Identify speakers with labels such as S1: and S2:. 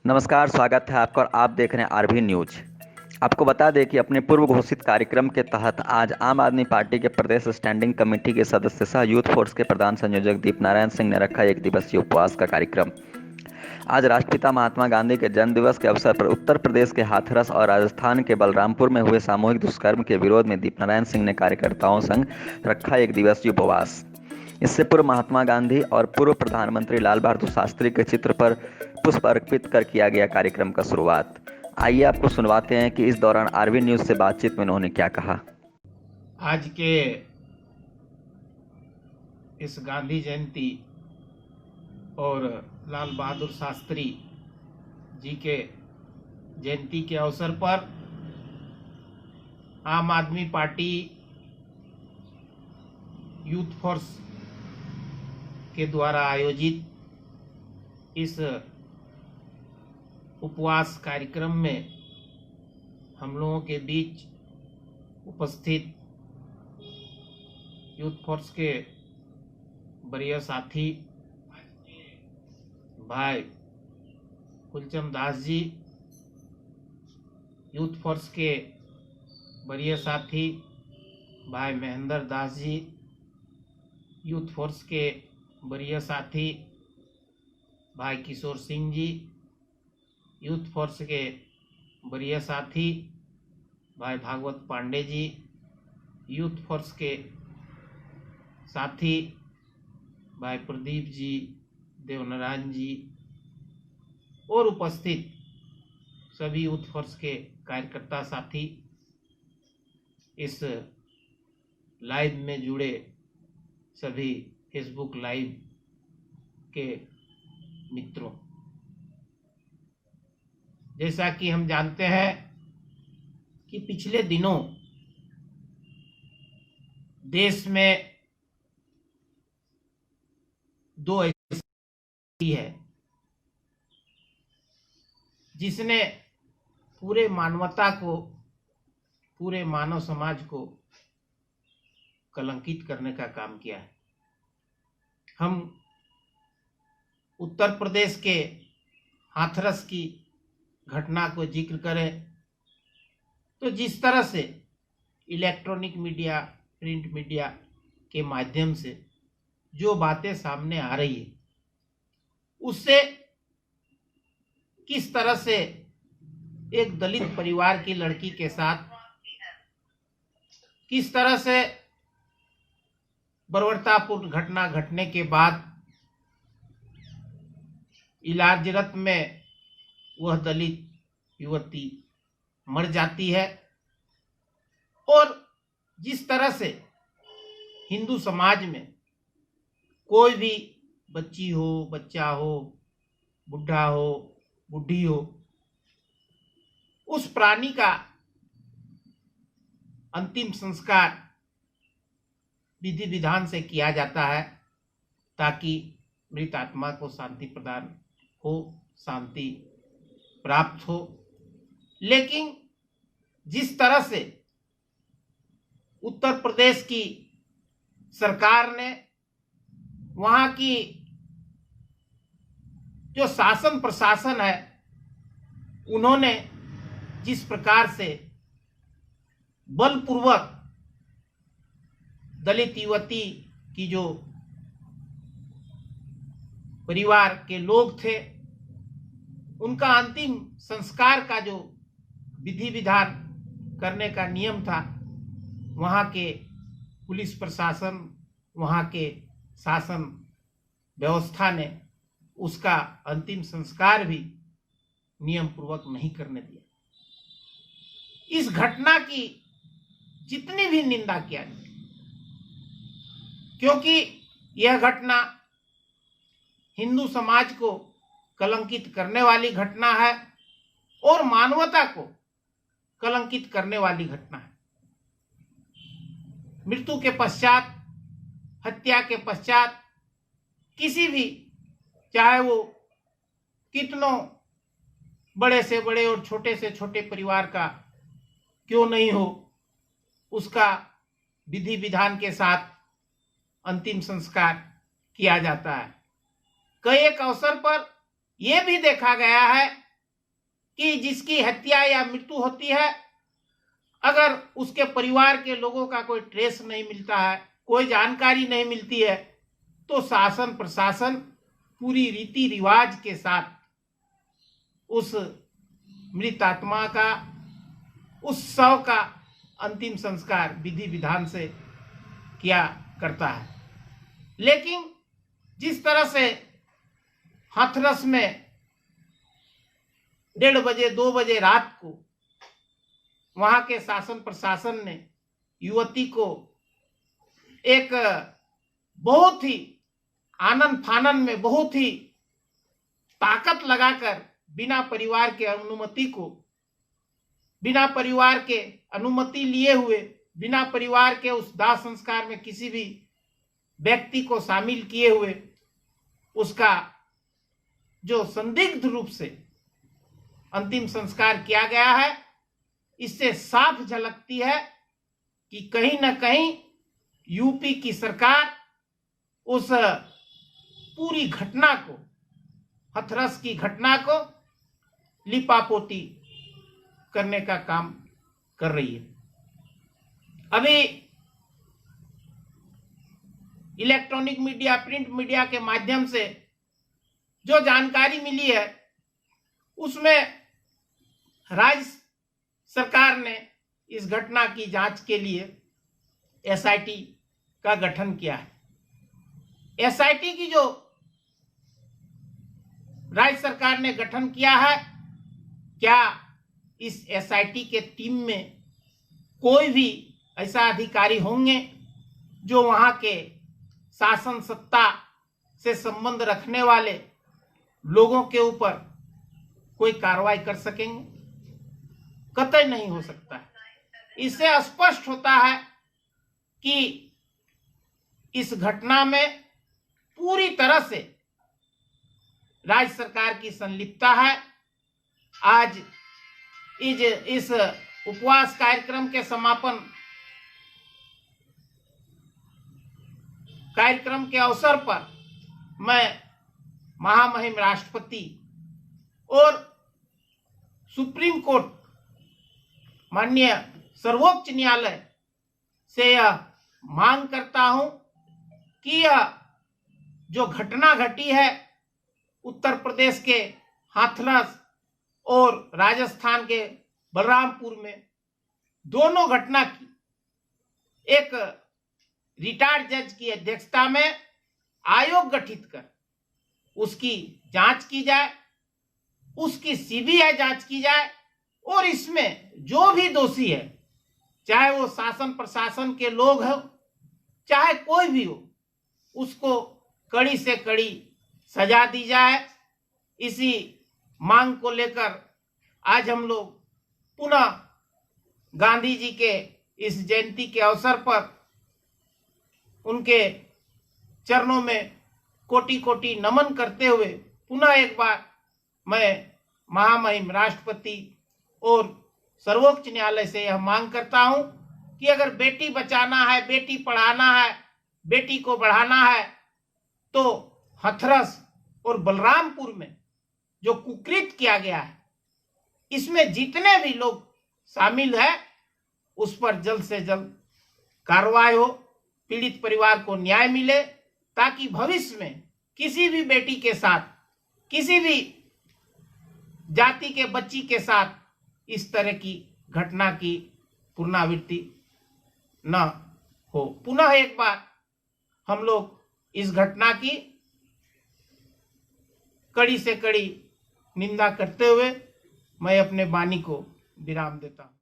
S1: नमस्कार, स्वागत है आपका और आप देख रहे हैं आरबी न्यूज। आपको बता दें कि अपने पूर्व घोषित कार्यक्रम के तहत आज आम आदमी पार्टी के प्रदेश स्टैंडिंग कमेटी के सदस्य सह यूथ फोर्स के प्रधान संयोजक दीप नारायण सिंह ने रखा एक दिवसीय उपवास का कार्यक्रम। आज राष्ट्रपिता महात्मा गांधी के जन्म दिवस के अवसर पर उत्तर प्रदेश के हाथरस और राजस्थान के बलरामपुर में हुए सामूहिक दुष्कर्म के विरोध में दीप नारायण सिंह ने कार्यकर्ताओं संग रखा एक दिवसीय उपवास। इससे पूर्व महात्मा गांधी और पूर्व प्रधानमंत्री लाल बहादुर शास्त्री के चित्र पर पुष्प अर्पित कर किया गया कार्यक्रम का शुरुआत। आइए आपको सुनवाते हैं कि इस दौरान आरबी न्यूज से बातचीत में उन्होंने क्या कहा।
S2: आज के इस गांधी जयंती और लाल बहादुर शास्त्री जी के जयंती के अवसर पर आम आदमी पार्टी यूथ फोर्स के द्वारा आयोजित इस उपवास कार्यक्रम में हम लोगों के बीच उपस्थित यूथ फोर्स के वरीय साथी भाई कुलचंद दास जी, यूथ फोर्स के वरीय साथी भाई महेंद्र दास जी, यूथ फोर्स के वरीय साथी भाई किशोर सिंह जी, यूथ फोर्स के वरीय साथी भाई भागवत पांडे जी, यूथ फोर्स के साथी भाई प्रदीप जी, देवनारायण जी और उपस्थित सभी यूथ फोर्स के कार्यकर्ता साथी, इस लाइव में जुड़े सभी फेसबुक लाइव के मित्रों, जैसा कि हम जानते हैं कि पिछले दिनों देश में दो ऐसी है जिसने पूरे मानवता को, पूरे मानव समाज को कलंकित करने का काम किया है। हम उत्तर प्रदेश के हाथरस की घटना को जिक्र करें तो जिस तरह से इलेक्ट्रॉनिक मीडिया, प्रिंट मीडिया के माध्यम से जो बातें सामने आ रही है, उससे किस तरह से एक दलित परिवार की लड़की के साथ किस तरह से बर्बरतापूर्ण घटना घटने के बाद इलाजरत में वह दलित युवती मर जाती है, और जिस तरह से हिंदू समाज में कोई भी बच्ची हो, बच्चा हो, बुढ़ा हो, बुढ़ी हो, उस प्राणी का अंतिम संस्कार विधि विधान से किया जाता है ताकि मृत आत्मा को शांति प्रदान हो, शांति प्राप्त हो। लेकिन जिस तरह से उत्तर प्रदेश की सरकार ने, वहां की जो शासन प्रशासन है, उन्होंने जिस प्रकार से बलपूर्वक दलित युवती की जो परिवार के लोग थे, उनका अंतिम संस्कार का जो विधि विधान करने का नियम था, वहां के पुलिस प्रशासन, वहां के शासन व्यवस्था ने उसका अंतिम संस्कार भी नियम पूर्वक नहीं करने दिया। इस घटना की जितनी भी निंदा किया जाए, क्योंकि यह घटना हिंदू समाज को कलंकित करने वाली घटना है और मानवता को कलंकित करने वाली घटना है। मृत्यु के पश्चात, हत्या के पश्चात किसी भी, चाहे वो कितनों बड़े से बड़े और छोटे से छोटे परिवार का क्यों नहीं हो, उसका विधि विधान के साथ अंतिम संस्कार किया जाता है। कई एक अवसर पर यह भी देखा गया है कि जिसकी हत्या या मृत्यु होती है, अगर उसके परिवार के लोगों का कोई ट्रेस नहीं मिलता है, कोई जानकारी नहीं मिलती है, तो शासन प्रशासन पूरी रीति रिवाज के साथ उस मृत आत्मा का, उस शव का अंतिम संस्कार विधि विधान से किया करता है। लेकिन जिस तरह से हाथरस में 1:30 बजे 2 बजे रात को वहां के शासन प्रशासन ने युवती को एक बहुत ही आनंद फानन में, बहुत ही ताकत लगाकर, बिना परिवार के अनुमति लिए हुए, बिना परिवार के उस दाह संस्कार में किसी भी व्यक्ति को शामिल किए हुए, उसका जो संदिग्ध रूप से अंतिम संस्कार किया गया है, इससे साफ झलकती है कि कहीं न कहीं यूपी की सरकार उस पूरी घटना को, हाथरस की घटना को लिपापोती करने का काम कर रही है। अभी इलेक्ट्रॉनिक मीडिया, प्रिंट मीडिया के माध्यम से जो जानकारी मिली है, उसमें राज्य सरकार ने इस घटना की जांच के लिए एसआईटी का गठन किया है। एसआईटी की जो राज्य सरकार ने गठन किया है, क्या इस एसआईटी के टीम में कोई भी ऐसा अधिकारी होंगे जो वहां के शासन सत्ता से संबंध रखने वाले लोगों के ऊपर कोई कार्रवाई कर सकेंगे? कतई नहीं हो सकता है। इससे स्पष्ट होता है कि इस घटना में पूरी तरह से राज्य सरकार की संलिप्तता है। आज इस उपवास कार्यक्रम के समापन कार्यक्रम के अवसर पर मैं महामहिम राष्ट्रपति और सुप्रीम कोर्ट, माननीय सर्वोच्च न्यायालय से यह मांग करता हूं कि यह जो घटना घटी है उत्तर प्रदेश के हाथरस और राजस्थान के बलरामपुर में, दोनों घटना की एक रिटायर्ड जज की अध्यक्षता में आयोग गठित कर उसकी जांच की जाए, उसकी सीबीआई जांच की जाए और इसमें जो भी दोषी है, चाहे वो शासन प्रशासन के लोग हो, चाहे कोई भी हो, उसको कड़ी से कड़ी सजा दी जाए। इसी मांग को लेकर आज हम लोग पुनः गांधी जी के इस जयंती के अवसर पर उनके चरणों में कोटि कोटि नमन करते हुए पुनः एक बार मैं महामहिम राष्ट्रपति और सर्वोच्च न्यायालय से यह मांग करता हूं कि अगर बेटी बचाना है, बेटी पढ़ाना है, बेटी को बढ़ाना है, तो हाथरस और बलरामपुर में जो कुकृत किया गया है, इसमें जितने भी लोग शामिल हैं उस पर जल्द से जल्द कार्रवाई हो, पीड़ित परिवार को न्याय मिले, ताकि भविष्य में किसी भी बेटी के साथ, किसी भी जाति के बच्ची के साथ इस तरह की घटना की पुनरावृत्ति न हो। पुनः एक बार हम लोग इस घटना की कड़ी से कड़ी निंदा करते हुए मैं अपने वाणी को विराम देता हूं।